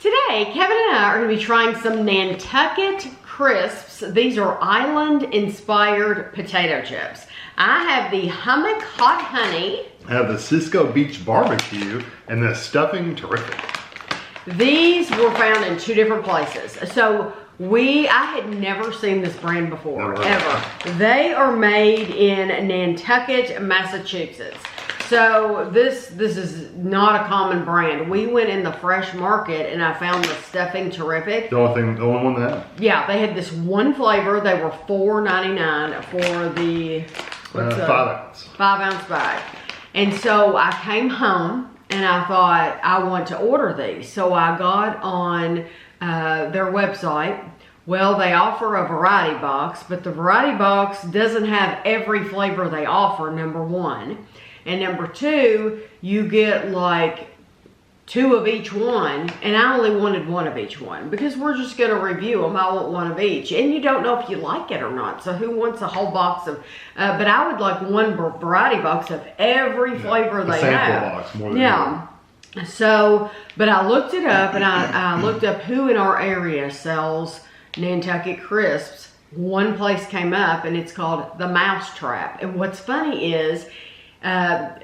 Today, Kevin and I are going to be trying some Nantucket crisps. These are island-inspired potato chips. I have the Hummock Hot Honey. I have the Cisco Beach Barbecue and the Stuffing Terrific. These were found in two different places. So I had never seen this brand before, ever. They are made in Nantucket, Massachusetts. So this is not a common brand. We went in the fresh market and I found the Stuffing Terrific. The only one that? Yeah, they had this one flavor. They were $4.99 for the 5 ounce. 5 ounce bag. And so I came home and I thought I want to order these. So I got on their website. Well, they offer a variety box, but the variety box doesn't have every flavor they offer, number one. And number two, you get like 2 of each one, and I only wanted 1 of each one because we're just going to review them. I want 1 of each, and you don't know if you like it or not. So who wants a whole box of? But I would like one variety box of every flavor they have. Sample box more than So, but I looked it up, and I looked up who in our area sells Nantucket crisps. One place came up, and it's called the MouseTrap. And what's funny is, the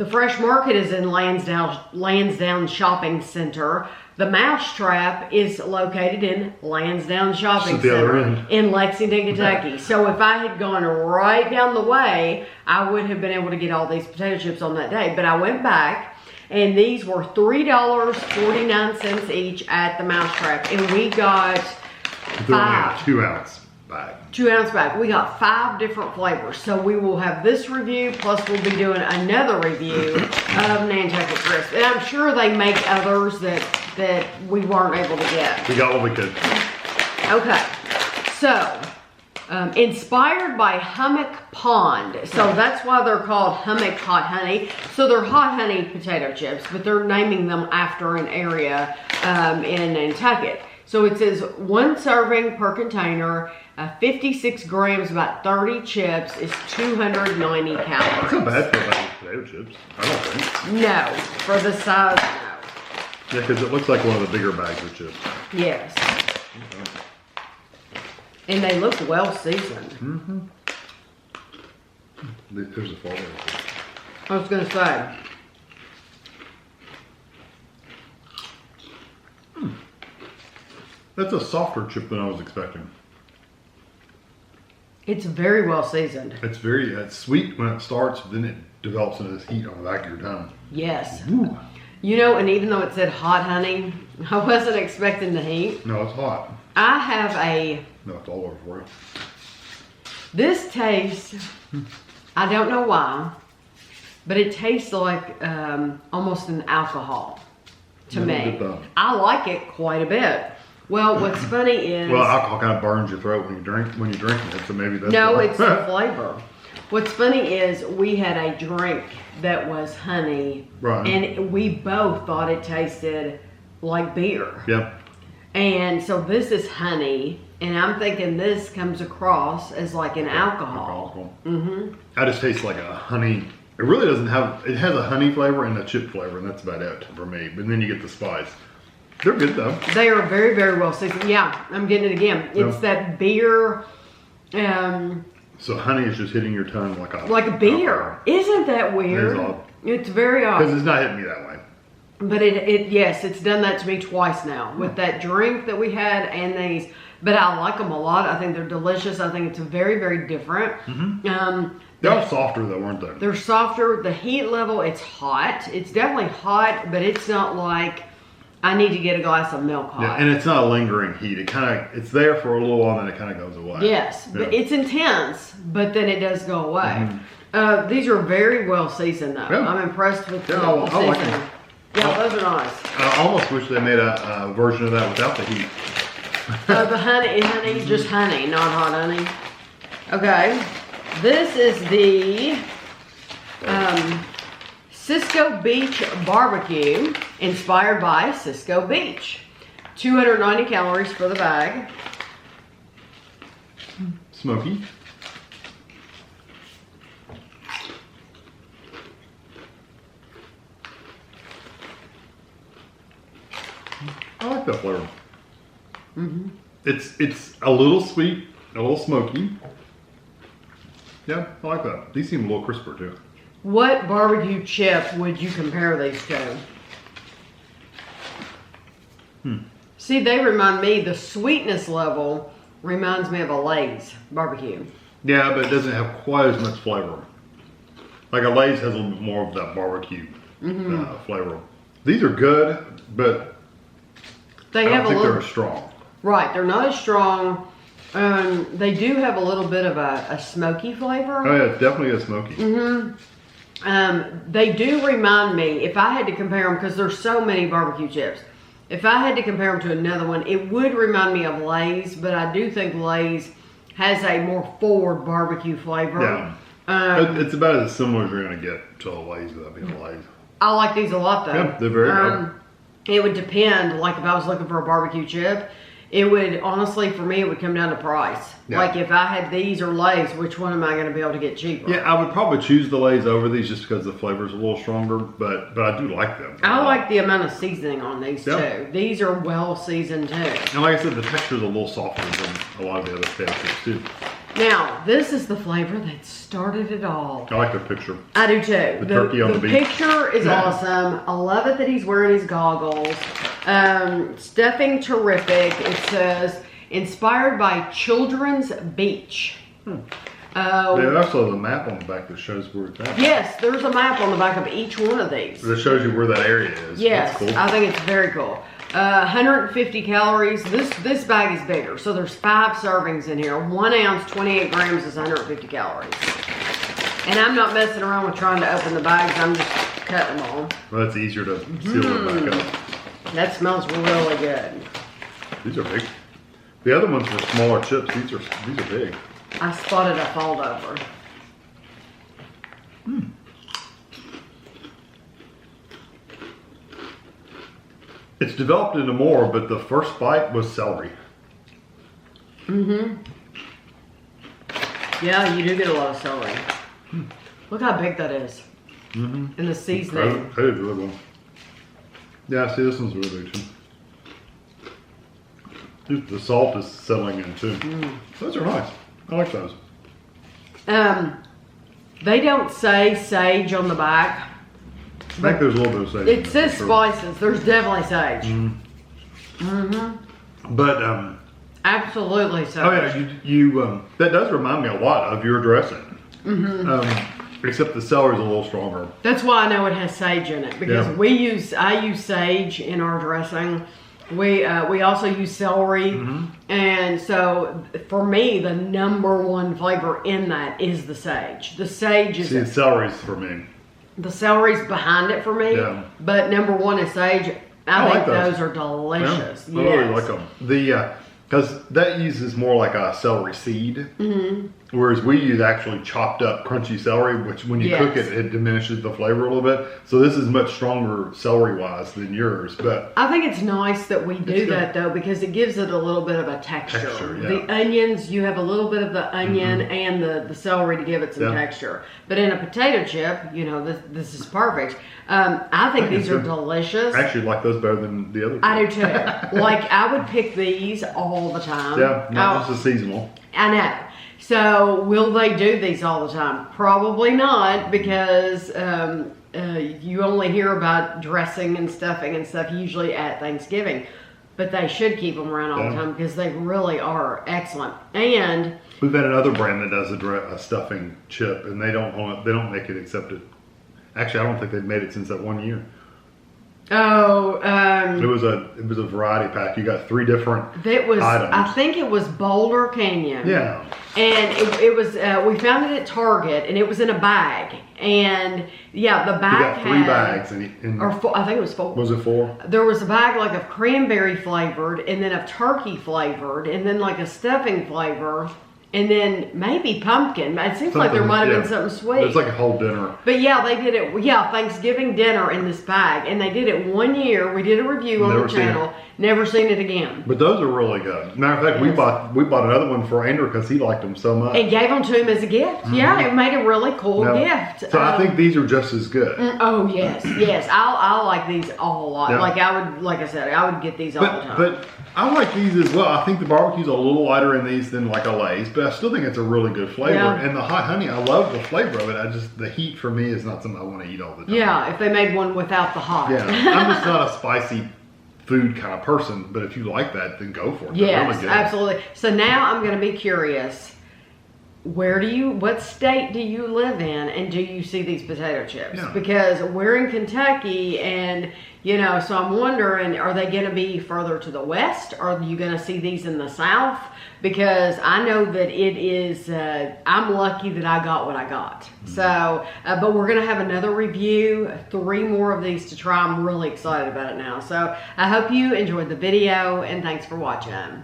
Fresh Market is in Lansdowne Shopping Center. The MouseTrap is located in Lansdowne Shopping Center in Lexington, Kentucky. So if I had gone right down the way, I would have been able to get all these potato chips on that day. But I went back, and these were $3.49 each at the MouseTrap. And we got 5. 2 ounce bag. 2 ounce bag. We got 5 different flavors. So we will have this review, plus we'll be doing another review of Nantucket crisps. And I'm sure they make others that we weren't able to get. We got what we could. Okay. So, inspired by Hummock Pond. So that's why they're called Hummock Hot Honey. So they're hot honey potato chips, but they're naming them after an area in Nantucket. So it says 1 serving per container, 56 grams, about 30 chips, is 290 calories. That's not bad for a bag of potato chips, I don't think. No, for the size, no. Yeah, because it looks like one of the bigger bags of chips. Yes. Okay. And they look well seasoned. Mm-hmm. There's a follow. I was going to say. That's a softer chip than I was expecting. It's very well seasoned. It's very sweet when it starts, then it develops into this heat on the back of your tongue. Yes. Ooh. You know, and even though it said hot honey, I wasn't expecting the heat. No, it's hot. I have a... No, it's all over for you. This tastes, I don't know why, but it tastes like almost an alcohol to me. I like it quite a bit. Well, what's funny is... Well, alcohol kind of burns your throat when you're drinking it, so maybe that's... No, it's the flavor. What's funny is we had a drink that was honey, right, and we both thought it tasted like beer. Yep. And so this is honey, and I'm thinking this comes across as like an alcohol. Mm-hmm. I just taste like a honey. It really doesn't have... It has a honey flavor and a chip flavor, and that's about it for me. But then you get the spice. They're good though. They are very, very well seasoned. Yeah, I'm getting it again. It's that beer. So honey is just hitting your tongue like a beer. Isn't that weird? It is odd. It's very odd. Because it's not hitting me that way. But yes, it's done that to me twice now with that drink that we had and these. But I like them a lot. I think they're delicious. I think it's very, very different. Mm-hmm. They're softer though, weren't they? They're softer. The heat level, it's hot. It's definitely hot, but it's not like I need to get a glass of milk hot. Yeah, and it's not a lingering heat. It's there for a little while and then it kind of goes away. Yes, but it's intense, but then it does go away. Mm-hmm. These are very well seasoned though. Yeah. I'm impressed with the seasoning. I like them. Yeah, those are nice. I almost wish they made a version of that without the heat. The honey, just honey, not hot honey. Okay, this is the Cisco Beach Barbecue, inspired by Cisco Beach. 290 calories for the bag. Smoky. I like that flavor. It's a little sweet, a little smoky. Yeah, I like that. These seem a little crisper too. What barbecue chip would you compare these to? See, they remind me, the sweetness level reminds me of a Lay's barbecue. Yeah, but it doesn't have quite as much flavor. Like a Lay's has a little bit more of that barbecue flavor. These are good, but I don't think they're as strong. Right, they're not as strong. They do have a little bit of a smoky flavor. Oh yeah, it's definitely a smoky. They do remind me, if I had to compare them, because there's so many barbecue chips, if I had to compare them to another one, it would remind me of Lay's, but I do think Lay's has a more forward barbecue flavor. Yeah. It's about as similar as you're going to get to a Lay's without being a Lay's. I like these a lot though. Yeah, they're very good. It would depend, like if I was looking for a barbecue chip, it would, honestly, for me, it would come down to price. Yeah. Like if I had these or Lay's, which one am I going to be able to get cheaper? Yeah, I would probably choose the Lay's over these just because the flavor's a little stronger, but I do like them. I like the amount of seasoning on these too. These are well seasoned too. And like I said, the texture's a little softer than a lot of the other fast chips too. Now, this is the flavor that started it all. I like the picture. I do too. The turkey on the beach. The picture is awesome. I love it that he's wearing his goggles. Stuffing terrific. It says, inspired by Children's Beach. There's also the map on the back that shows where it's at. Yes, there's a map on the back of each one of these. That shows you where that area is. Yes, That's cool. I think it's very cool. 150 calories. This bag is bigger, so there's 5 servings in here. 1 ounce, 28 grams is 150 calories. And I'm not messing around with trying to open the bags. I'm just cutting them all. Well, it's easier to seal it back up. That smells really good. These are big. The other ones were smaller chips. These are big. I spotted a fold over. It's developed into more, but the first bite was celery. Yeah, you do get a lot of celery. Look how big that is. And the seasoning. That is a good one. Yeah, see, this one's really big too. The salt is settling in too. Those are nice. I like those. They don't say sage on the back. I think there's a little bit of sage. It says spices. There's definitely sage. But absolutely sage. oh yeah, you that does remind me a lot of your dressing. Except the celery's a little stronger. That's why I know it has sage in it, because I use sage in our dressing. We also use celery, and so for me, the #1 flavor in that is the sage. The sage is. See, the celery's for me. The celery's behind it for me, but #1 is sage. I think like those are delicious. Yeah, I really like them. Because that uses more like a celery seed, whereas we use actually chopped up crunchy celery, which when you cook it, it diminishes the flavor a little bit. So this is much stronger celery-wise than yours. But I think it's nice that we do that though, because it gives it a little bit of a texture. The onions, you have a little bit of the onion and the celery to give it some texture. But in a potato chip, you know, this is perfect. I think these are delicious. I actually like those better than the other two. I do too. Like, I would pick these all the time. Yeah, not just a seasonal. I know. So, will they do these all the time? Probably not, because you only hear about dressing and stuffing and stuff usually at Thanksgiving. But they should keep them around all the time, because they really are excellent. And we've had another brand that does a stuffing chip, and they don't make it except it. Actually, I don't think they've made it since that 1 year. Oh, it was a variety pack. You got 3 different items. I think it was Boulder Canyon. Yeah. And it was we found it at Target, and it was in a bag. And yeah, the bag had 3 bags, or 4, I think it was 4. Was it 4? There was a bag like of cranberry flavored, and then of turkey flavored, and then like a stuffing flavor. and then maybe pumpkin. It seems like there might have been something sweet. It's like a whole dinner. But yeah, they did it. Yeah, Thanksgiving dinner in this bag, and they did it 1 year. We did a review on the channel. Never seen it again. But those are really good. Matter of fact, we bought another one for Andrew because he liked them so much. And gave them to him as a gift. Yeah, it made a really cool gift. So I think these are just as good. Oh yes, yes. I like these all a lot. Yeah. Like I said, I would get these all the time. But I like these as well. I think the barbecue's a little lighter in these than like a Lay's, but I still think it's a really good flavor. Yeah. And the hot honey, I love the flavor of it. The heat for me is not something I want to eat all the time. Yeah, if they made one without the hot. Yeah, I'm just not a spicy food kind of person, but if you like that, then go for it. Yes, really absolutely. So now I'm going to be curious. What state do you live in, and do you see these potato chips? Yeah. Because we're in Kentucky, and so I'm wondering, are they going to be further to the west? Are you going to see these in the south? Because I know that it is, I'm lucky that I got what I got. Mm-hmm. So, but we're going to have another review, 3 more of these to try. I'm really excited about it now. So I hope you enjoyed the video, and thanks for watching.